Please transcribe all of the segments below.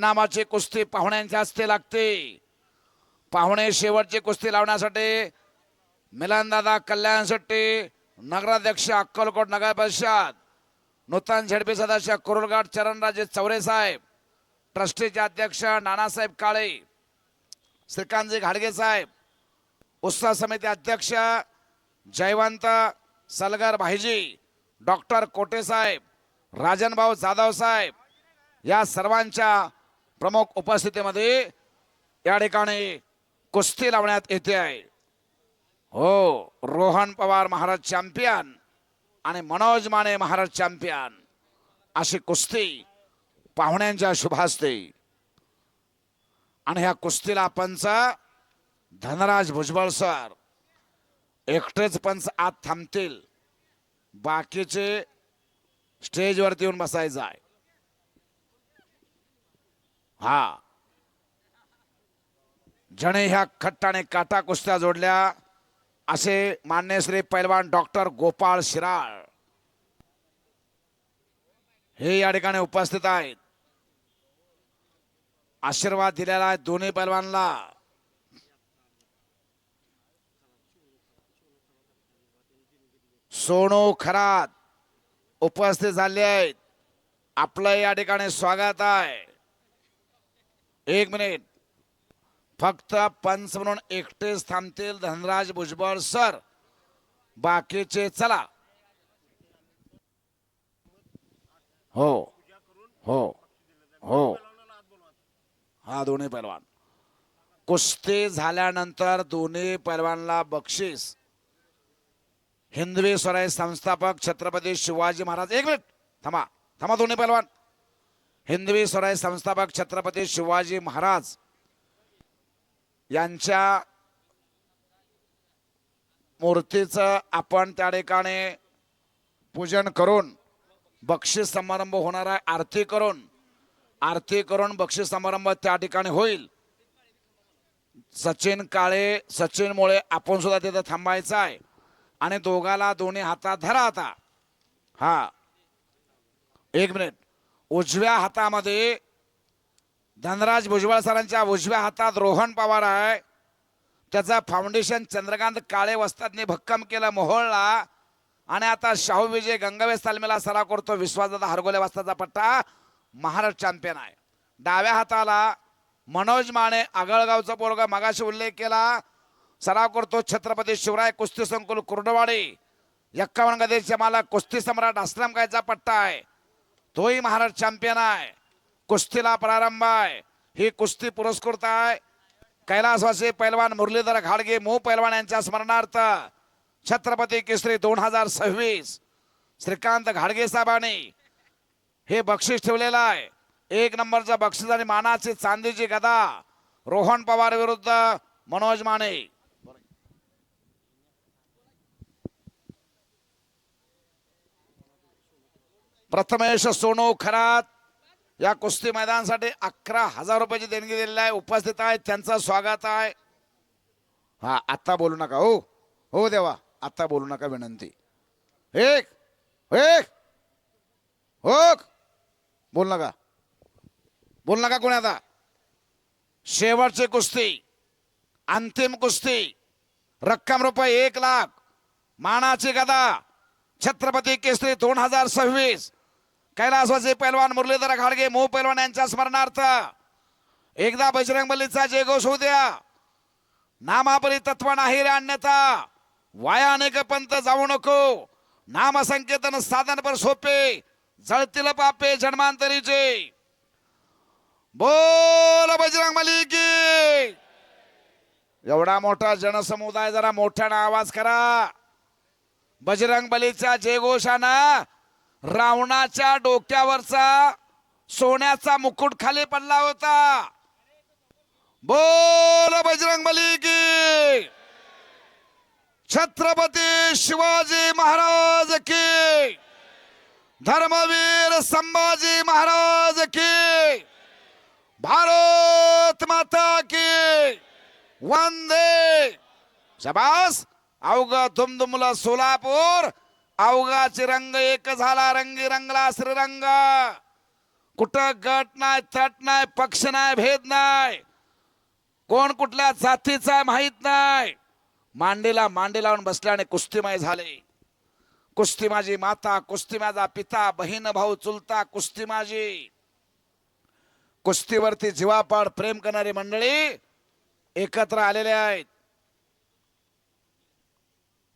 नामाची कुस्ती पाहुण्यांच्या हस्ते लागते। पाहुणे शेवटची कुस्ती लावण्यासाठी मिलनदादा कल्याण शेट्टी, नगराध्यक्ष अक्कलकोट नगर परिषद, नूतन झेडपी सदस्य कुरुलघाट चरणराजे चौरे साहेब, ट्रस्टीचे अध्यक्ष नानासाहेब काळे, श्रीकांतजी घाडगे साहेब, उत्सव समिती अध्यक्ष जयवंत सलगर भाईजी, डॉक्टर कोटे साहेब, राजनभाऊ जाधव साहेब, या सर्वांच्या प्रमुख उपस्थितीमध्ये या ठिकाणी कुस्ती लावण्यात येते आहे। हो, रोहन पवार महाराज चॅम्पियन आणि मनोज माने महाराज चॅम्पियन अशी कुस्ती पाहुण्यांच्या शुभास्ते। आणि ह्या कुस्तीला पंच धनराज भुजबळ सर एकटेच पंच आत थांबतील, बाकीचे स्टेजवरती येऊन बसायचं आहे। हा, जणे ह्या खट्टाने काटा कुस्त्या जोडल्या असे मान्य श्री पैलवान डॉक्टर गोपाळ शिराळ हे या ठिकाणी उपस्थित आहेत। आशीर्वाद दिलेला आहे दोन्ही पैलवानला। सोनू खरात उपस्थित झाले आहेत, आपलं या ठिकाणी स्वागत आहे। एक मिनिट, फक्त पंच म्हणून एकटेच थांबतील धनराज भुजबळ सर, बाकीचे चला। हो हो हो, हा दोन्ही पैलवान कुस्ती झाल्यानंतर दोन्ही पैलवानला बक्षीस हिंदवी स्वराज्य संस्थापक छत्रपती शिवाजी महाराज, एक मिनिट थांबा थांबा, दोन्ही पैलवान हिंदवी स्वराज्य संस्थापक छत्रपती शिवाजी महाराज यांच्या मूर्तीचं आपण त्या ठिकाणी पूजन करून बक्षीस समारंभ होणार आहे। आरती करून बक्षीस समारंभ त्या ठिकाणी होईल। सचिन काळे, सचिन मुळे आपण सुद्धा तिथे थांबायचं आहे आणि दोघाला दोन्ही हातात धरा आता। हा, एक मिनिट, उजव्या हातामध्ये धनराज भुजबळ सरांच्या उजव्या हातात रोहन पवार आहे, त्याचा फाउंडेशन चंद्रकांत काळे वस्तादने भक्कम केलं मोहोळला, आणि आता शाहू विजय गंगावेस तालमीला सराव करतो विश्वासदादा हरगोले वस्ताचा पट्टा, महाराष्ट्र चॅम्पियन आहे। डाव्या हाताला मनोज माने आगळगावचा पोरगा मगाशी उल्लेख केला, सराव करतो छत्रपती शिवराय कुस्ती संकुल कुर्डवाडी, 51 गदेच्या मालक कुस्ती सम्राट असलम कायचा पट्टा आहे, तोही महाराष्ट्र चॅम्पियन आहे। कुस्तीला प्रारंभ आहे। ही कुस्ती पुरस्कृत आहे कैलासवासी पैलवान मुरलीधर घाडगे मो पैलवान यांच्या स्मरणार्थ छत्रपती केसरी 2026 श्रीकांत घाडगे साहेबांनी हे बक्षीस ठेवलेलं आहे। 1 नंबरचा बक्षीस आणि मानाची चांदीची गदा रोहन पवार विरुद्ध मनोज माने। प्रथमेश सोनू खरात या कुस्ती मैदानासाठी 11,000 रुपयाची देणगी दिलेली आहे, उपस्थित आहे, त्यांचं स्वागत आहे। हा, आता बोलू नका, हो हो देवा, आता बोलू नका, विनंती। एक एक हो, बोल नका कोणी। आता शेवटची कुस्ती, अंतिम कुस्ती, रक्कम रुपये 1 लाख, मानाची गदा छत्रपती केसरी 2026 कैलासवासी पैलवान मुरलीधर घाडगे मो पैलवान यांच्या स्मरणार्थ एकदा बजरंग बलीचा जयघोष होऊ द्या। नामापरी तत्व नाही रे अन्यथा, वाया अनेक पंत जाऊ नको, नाम संकेतन साधन पर सोपे, जळतील पापे जन्मांतरीचे। बोल बजरंग बली की। एवढा मोठा जनसमुदाय, जरा मोठ्याने आवाज करा। बजरंग बलीच्या जयघोषानं रावणाच्या डोक्यावरचा सोन्याचा मुकुट खाली पडला होता। बोल बजरंग बली की। छत्रपती शिवाजी महाराज की, धर्मवीर संभाजी महाराज की, भारत माता की, वंदे। शाबास, अवघा दुमदुमला सोलापूर, अवघाचे रंग एक झाला, रंगी रंगला श्रीरंग। कुठं गट नाही, तट नाही, पक्ष नाही, भेद नाही, कोण कुठल्या जातीचा माहित नाही. मांडीला मांडी लावून बसल्याने कुस्तीमय झाले. कुस्ती माझी माता, कुस्ती माझा पिता, बहीण भाऊ चुलता, कुस्ती माझी. कुस्तीवरती जीवापाड प्रेम करणारी मंडळी एकत्र आलेले आहेत.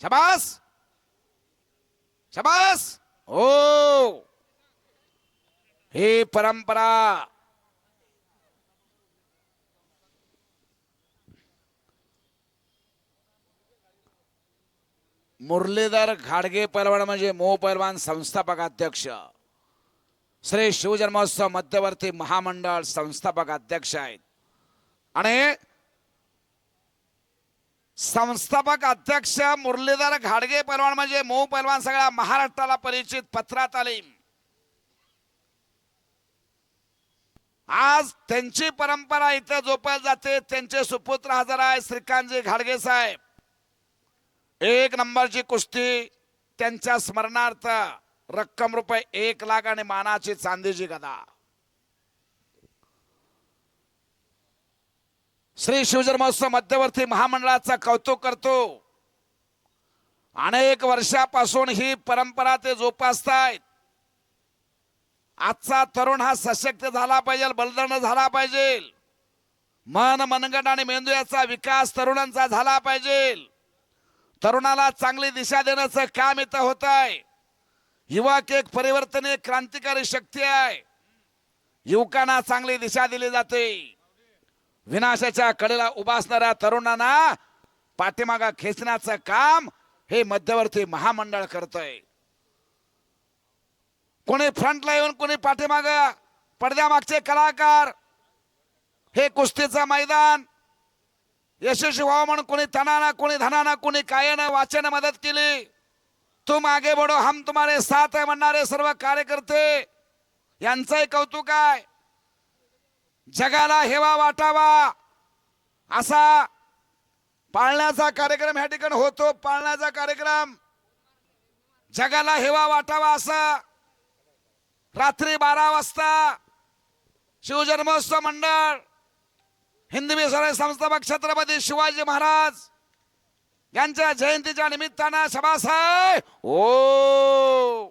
शाबास शाबास. हो, ही परंपरा मुरलीधर घाडगे पैलवान म्हणजे मो पैलवान संस्थापक अध्यक्ष, श्री शिवजन्मोत्सव मध्यवर्ती महामंडळ संस्थापक अध्यक्ष आहेत. आणि संस्थापक अध्यक्ष मुरलीधर घाडगे पैलवान म्हणजे मो पैलवान सगळ्या महाराष्ट्राला परिचित. पत्रा तालीम आज त्यांची परंपरा इथे जोपासली जाते. त्यांचे सुपुत्र हजर आहे श्रीकांतजी घाडगे साहेब. एक नंबरची कुस्ती त्यांच्या स्मरणार्थ रक्कम रुपये 1 लाख आणि मानाची चांदीची गदा. श्री शिवजन्मोत्सव मध्यवर्ती महामंडळाचं कौतुक करतो. अनेक वर्षापासून ही परंपरा ते जोपासतायत. आजचा तरुण हा सशक्त झाला पाहिजे, बलदंड झाला पाहिजे. मन, मनगट आणि मेंदू याचा विकास तरुणांचा झाला पाहिजे. तरुणाला चांगली दिशा देण्याचं काम इथं होत आहे. युवक एक परिवर्तनीय क्रांतिकारी शक्ती आहे. युवकांना चांगली दिशा दिली जाते. विनाशाच्या कडेला उभा असणाऱ्या तरुणांना पाठीमागा खेचण्याचं काम हे मध्यवर्ती महामंडळ करतंय. कोणी फ्रंटला येऊन कोणी पाठीमागा, पडद्यामागचे कलाकार. हे कुस्तीचं मैदान यशस्वी व्हावं म्हणून कोणी तनाना, कोणी धनाना, कोणी कायानं वाचन मदत केली. तुम आगे बढो हम तुम्हारे साथ है म्हणणारे सर्व कार्यकर्ते यांचंही कौतुक आहे. जगाला हेवा वाटावा असा पाळण्याचा कार्यक्रम या ठिकाणी होतो. पाळण्याचा कार्यक्रम जगाला हेवा वाटावा असा रात्री 12 वाजता शिवजन्मोत्सव मंडळ हिंदवी स्वराज्य संस्थापक छत्रपती शिवाजी महाराज यांच्या जयंतीच्या निमित्तानं शाबास आहे. ओ,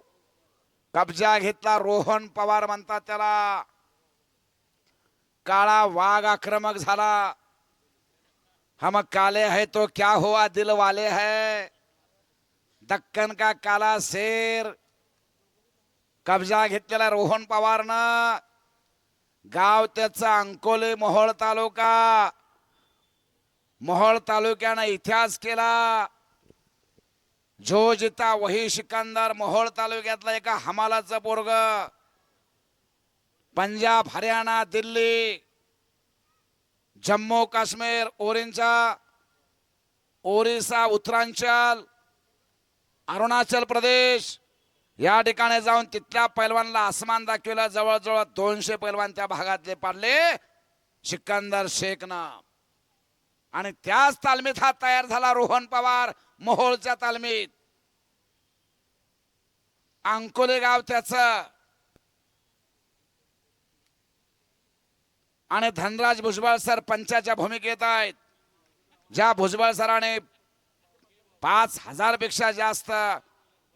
कब्जा घेतला. रोहन पवार म्हणतात त्याला. काळा वाघ आक्रमक झाला. हम काले है तो क्या हुआ दिल वाले है. दक्कन का काला शेर. कब्जा घेतलेला रोहन पवारनं. गाव त्याचा अंकोले, मोहोळ तालुका. मोहोळ तालुक्यानं इतिहास केला. जो जिता वही सिकंदर. मोहोळ तालुक्यातला एका हमालाचं पोरग. पंजाब, हरियाणा, दिल्ली, जम्मू काश्मीर, ओरिसा, उत्तरांचल, अरुणाचल प्रदेश या ठिकाणी जाऊन तिथल्या पैलवानला आसमान दाखवलं. जवळजवळ 200 पैलवान त्या भागातले पाडले सिकंदर शेखनं. आणि त्याच तालमीत हा तयार झाला रोहन पवार. मोहोळच्या तालमीत. अंकोले गाव त्याचं. आणि धनराज भुजबळ सर पंचाच्या भूमिकेत आहेत. ज्या भुजबळ सराने 5000 पेक्षा जास्त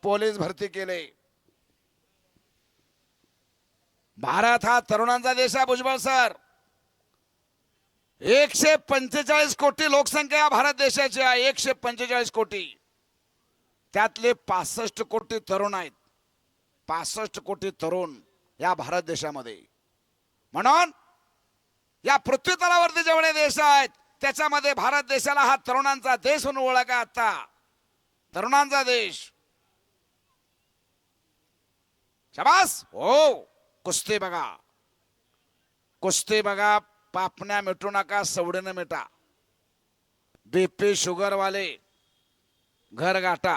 पोलीस भरती केले. भारत हा तरुणांचा देश आहे. भुजबळ सर 145 कोटी लोकसंख्या या भारत देशाची आहे. 145 कोटी. त्यातले 65 कोटी तरुण आहेत. 65 कोटी तरुण या भारत देशामध्ये. म्हणून या पृथ्वी तलावरती जेवढे देश आहेत त्याच्यामध्ये भारत देशाला हा तरुणांचा देश म्हणून ओळख आहे. आता तरुणांचा देश. शाबास. हो, कुस्ती बघा. कुस्ती बघा. पापण्या मिटू नका, सवडीनं मिटा. बीपी शुगर वाले घर गाठा.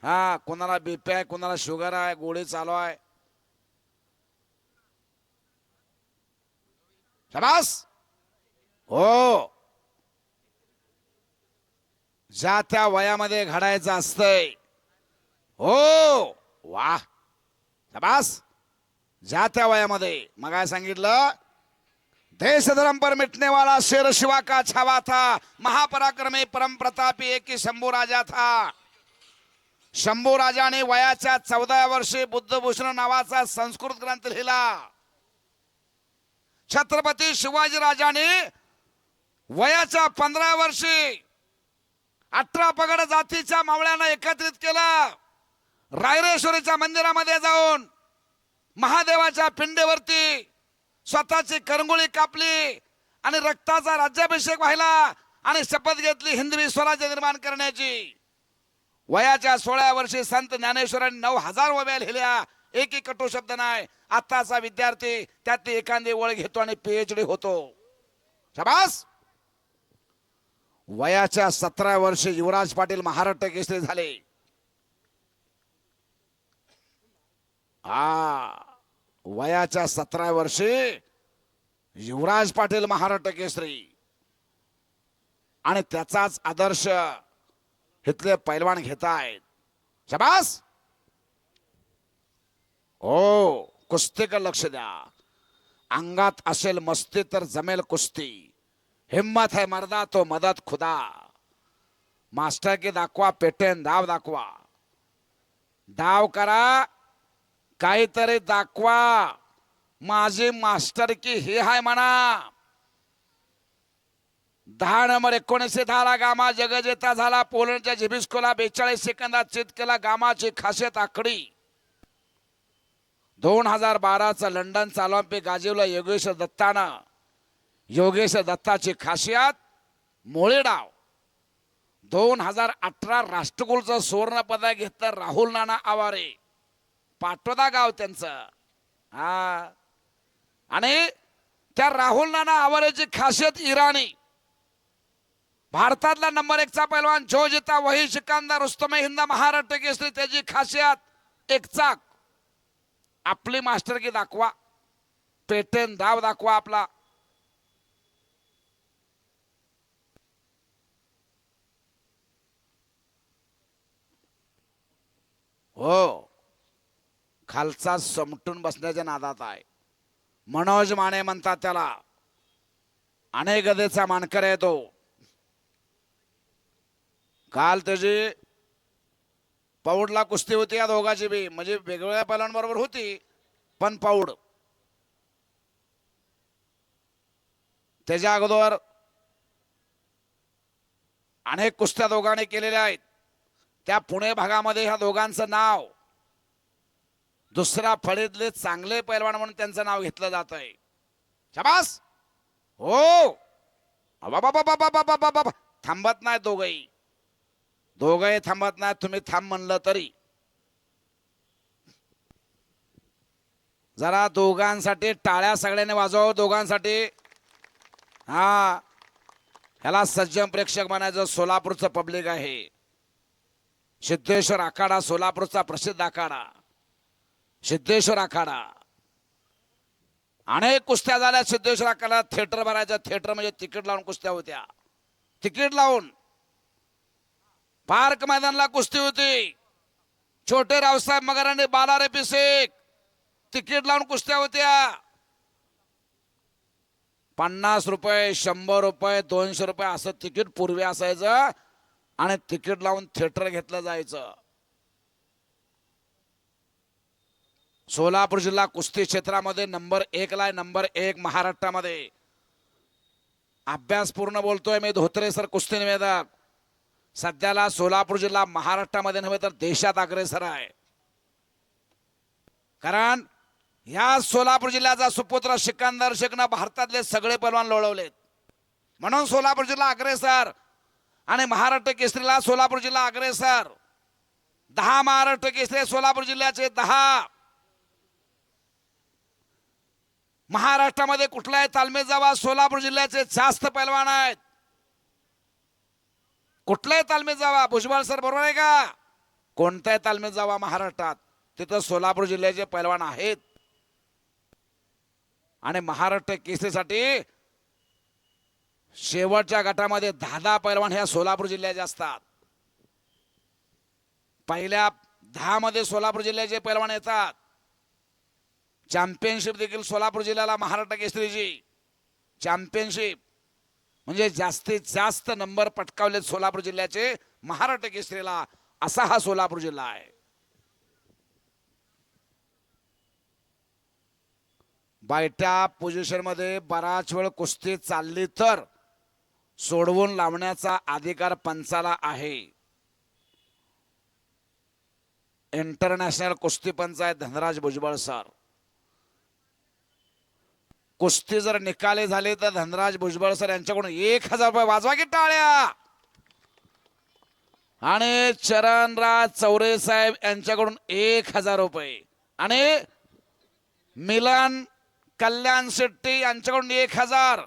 हा, कोणाला बीपी आहे, कोणाला शुगर आहे, गोळी चालू आहे. शाबास. हो, ज्या त्या वयामध्ये घडायचं असतंय. हो, वाह, शाबास. ज्या त्या वयामध्ये मग काय सांगितलं, देश धर्म पर मिटने वाला शेर शिवा का छावा था, महापराक्रमी परम प्रतापी एक शंभू राजा था. शंभू राजाने वयाच्या 14व्या वर्षी बुद्धभूषण नावाचा संस्कृत ग्रंथ लिहिला. छत्रपती शिवाजी राजाने वयाच्या 15व्या वर्षी 18 पगड जातीच्या मावळ्यांना एकत्रित केलं. रायरेश्वरीच्या मंदिरामध्ये जाऊन महादेवाच्या पिंडेवरती स्वतःची करंगुळी कापली आणि रक्ताचा राज्याभिषेक व्हायला आणि शपथ घेतली हिंदवी स्वराज्य निर्माण करण्याची. वयाच्या 16व्या वर्षी संत ज्ञानेश्वरांनी 9000 ओव्या लिहिल्या. एकही कटू शब्द नाही. आताचा विद्यार्थी त्यातली एखादी ओळ घेतो आणि PhD होतो. शाबास. वयाच्या 17व्या वर्षी युवराज पाटील महाराष्ट्र केसरी झाले. वयाच्या 17व्या वर्षी युवराज पाटील महाराष्ट्र केसरी आणि त्याचाच आदर्श इथले पैलवान घेतायत. शाबास. हो, कुस्तीकडे लक्ष द्या. अंगात असेल मस्ती तर जमेल कुस्ती. हिम्मत है मर्दा तो मदत खुदा. मास्टर की दाखवा, पेटेन डाव दाखवा. डाव करा, काहीतरी दाखवा. माझी मास्टर की हे हाय म्हणा. 10 नंबर 1910 गामा जगजेता झाला. पोलंडच्या झिबिस्कोला 42 सेकंदात चित केला. गामाची खासियत आखडी. 2012चा लंडनचा ऑलिम्पिक गाजवला योगेश दत्तानं. योगेश दत्ताची खासियत मोळे डाव. 2018 राष्ट्रकुलचं सुवर्ण पदक घेतलं राहुल नाना आवारे. पाटोदा गाव त्यांचं. आणि त्या राहुल नाना आवारेची खासियत इराणी. भारतातला नंबर 1चा पैलवान जो जिता वही सिकंदर रुस्तम हिंद महाराष्ट्र केसरी. त्याची खासियत एक चाक. आपली मास्टर की दाखवा, पेटेन डाव दाखवा आपला. हो, खालचा समटून बसण्याच्या नादात आहे. मनोज माने म्हणतात त्याला. अनेक गदेचा मानकर आहे तो. काल त्याची पौडला कुस्ती होती या दोघांची बी. म्हणजे वेगवेगळ्या पैलवानांबरोबर होती पण पौड. त्याच्या अगोदर अनेक कुस्त्या दोघांनी केलेल्या आहेत. त्या पुणे भागामध्ये ह्या दोघांचं नाव दुसऱ्या फळीतले चांगले पैलवान म्हणून त्यांचं नाव घेतलं जात आहे. शाबास. हो, थांबत नाही दोघही. दोघही थांबत नाही. तुम्ही थांब म्हणलं तरी. जरा दोघांसाठी टाळ्या सगळ्यांनी वाजवा. दोघांसाठी. ह्याला सज्जन प्रेक्षक म्हणायचं. सोलापूरचं पब्लिक आहे. सिद्धेश्वर आखाडा सोलापूरचा प्रसिद्ध आखाडा. सिद्धेश्वर आखाडा. अनेक कुस्त्या झाल्या सिद्धेश्वर आखाडा. थिएटर भरायचं. थिएटर म्हणजे तिकीट लावून कुस्त्या होत्या. तिकीट लावून. पार्क मैदानला कुस्ती होती. छोटे रावसाहेब मगरांनी बालारे पिसेक तिकीट लावून कुस्त्या होत्या. 50 रुपये, 100 रुपये, 200 रुपये असं तिकीट पूर्वी असायचं. आणि तिकीट लावून थिएटर घेतलं जायचं. सोलापूर जिल्हा कुस्ती क्षेत्रामध्ये नंबर 1 ला. नंबर 1 महाराष्ट्रामध्ये. अभ्यासपूर्ण बोलतोय मी. धोत्रे सर कुस्ती निवेदक. सध्याला सोलापूर जिल्हा महाराष्ट्रामध्ये नव्हे तर देशात अग्रेसर आहे. कारण या सोलापूर जिल्ह्याचा सुपुत्र सिकंदर शेखनं भारतातले सगळे पैलवान लोळवलेत. म्हणून सोलापूर जिल्हा अग्रेसर. आणि महाराष्ट्र केसरीला सोलापूर जिल्हा अग्रेसर. 10 महाराष्ट्र केसरी सोलापूर जिल्ह्याचे 10. महाराष्ट्रामध्ये कुठल्याही तालमीत जावा सोलापूर जिल्ह्याचे जास्त पैलवान आहेत. कुठल्याही तालमीत जावा. भुजबळ सर बरोबर आहे का? कोणत्याही तालमीत जावा महाराष्ट्रात तिथं सोलापूर जिल्ह्याचे पैलवान आहेत. आणि महाराष्ट्र केसरीसाठी शेवटच्या गटामध्ये 10 पैलवान ह्या सोलापूर जिल्ह्याचे असतात. पहिल्या 10 मध्ये सोलापूर जिल्ह्याचे पैलवान येतात. चॅम्पियनशिप देखील सोलापूर जिल्ह्याला महाराष्ट्र केसरीची चॅम्पियनशिप म्हणजे जास्तीत जास्त नंबर पटकावले सोलापूर जिल्ह्याचे महाराष्ट्र केसरीला, असा हा सोलापूर जिल्हा आहे. बायट्या पोझिशन मध्ये बराच वेळ कुस्ती चालली तर सोडवून लावण्याचा अधिकार पंचाला आहे. इंटरनॅशनल कुस्ती पंच आहे धनराज भुजबळ सर. कुस्ती जर निकाले झाले तर धनराज भुजबळ सर यांच्याकडून 1000 रुपये वाजवा की टाळ्या. आणि चरणराज चौरे साहेब यांच्याकडून 1000 रुपये आणि मिलन कल्याण शेट्टी यांच्याकडून 1000,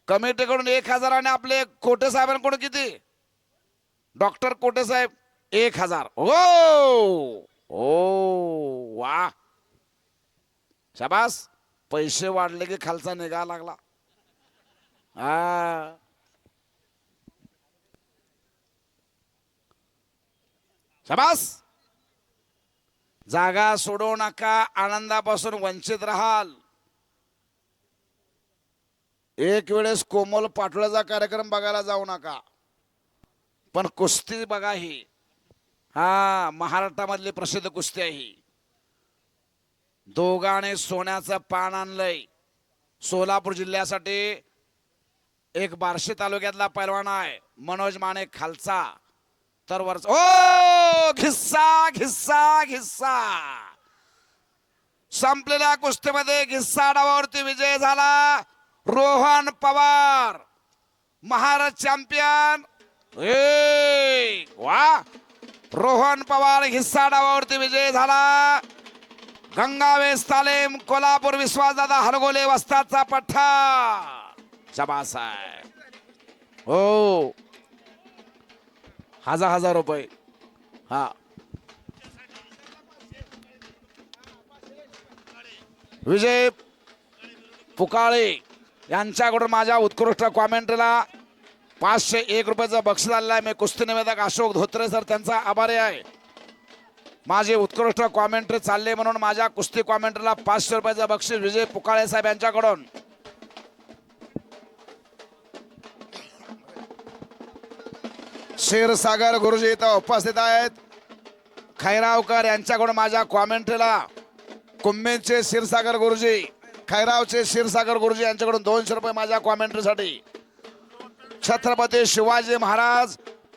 कमिटीकडून 1000 आणि आपले कोटे साहेबांकडून किती, डॉक्टर कोटे साहेब 1000. ओ वा शाबास. पैसे वाढले की खालचा निघा लागला. शाबास. जागा सोडू नका, आनंदापासून वंचित राहाल. एक वेळेस कोमल पाटोळ्याचा कार्यक्रम बघायला जाऊ नका, पण कुस्ती बघा. ही महाराष्ट्रामधली प्रसिद्ध कुस्ती आहे. ही दोघांनी सोन्याचं पान आणलंय सोलापूर जिल्ह्यासाठी. एक बार्शी तालुक्यातला पैलवान आहे मनोज माने खालचा, तर वरचा ओ घिस्सा घिस्सा घिस्सा. संपलेल्या कुस्तीमध्ये घिस्सा डावावरती विजय झाला. रोहन पवार महाराष्ट्र चॅम्पियन. वा. रोहन पवार घिस्सा डावावरती विजय झाला. गंगावेस तालीम कोल्हापूर विश्वासदादा हरगोले वस्तादचा पठ्ठा. शाबास आहे. हो 1000 रुपये. विजय पुकाळे यांच्याकडून माझ्या उत्कृष्ट कॉमेंट्रीला 501 रुपयाचं बक्षीस आलेलं आहे. मी कुस्ती निवेदक अशोक धोत्रे सर त्यांचा आभारी आहे. माझे उत्कृष्ट कॉमेंट्री चालले म्हणून माझ्या कुस्ती कॉमेंट्रीला 500 रुपयाचं बक्षीस विजय पुकाळे साहेब यांच्याकडून. क्षीरसागर गुरुजी इथं उपस्थित आहेत. खैरावकर यांच्याकडून माझ्या कॉमेंट्रीला कुंभेचे क्षीरसागर गुरुजी, खैरावचे क्षीरसागर गुरुजी यांच्याकडून 200 रुपये माझ्या कॉमेंट्रीसाठी. छत्रपती शिवाजी महाराज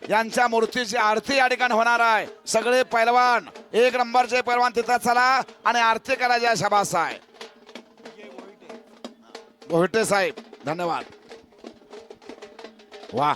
यांच्या मूर्तीची आरती या ठिकाणी होणार आहे. सगळे पैलवान 1 नंबरचे पैलवान तिथं चला आणि आरती करायची. शाबास आहे मोहिते साहेब, धन्यवाद. वा.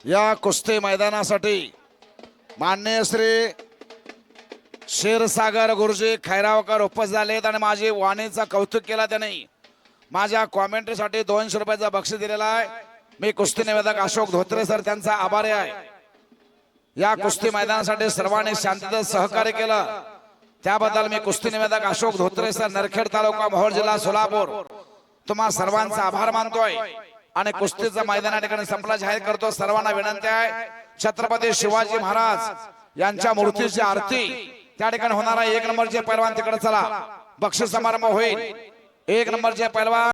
या कुस्ती मैदानासाठी माननीय श्री क्षीरसागर गुरुजी खैरावकर उपस्थित झालेत आणि माझी वाणीचं कौतुक केला त्यांनी. माझ्या कॉमेंट्रीसाठी 200 रुपयाचं बक्षीस दिलेला आहे. मी कुस्ती निवेदक अशोक धोत्रे सर त्यांचा आभारी आहे. या कुस्ती मैदानासाठी सर्वांनी शांततेत सहकार्य केलं त्याबद्दल मी कुस्ती निवेदक अशोक धोत्रे सर, नरखेड तालुका, मोहोळ जिल्हा, सोलापूर, तुम्हा सर्वांचा आभार मानतोय. आणि कुस्तीचं मैदान या ठिकाणी संपला जाहीर करतो. सर्वांना विनंती आहे, छत्रपती शिवाजी महाराज यांच्या मूर्तीची आरती त्या ठिकाणी होणार आहे. 1 नंबरचे पैलवान तिकडे चला, बक्षीस समारंभ होईल. 1 नंबरचे पैलवान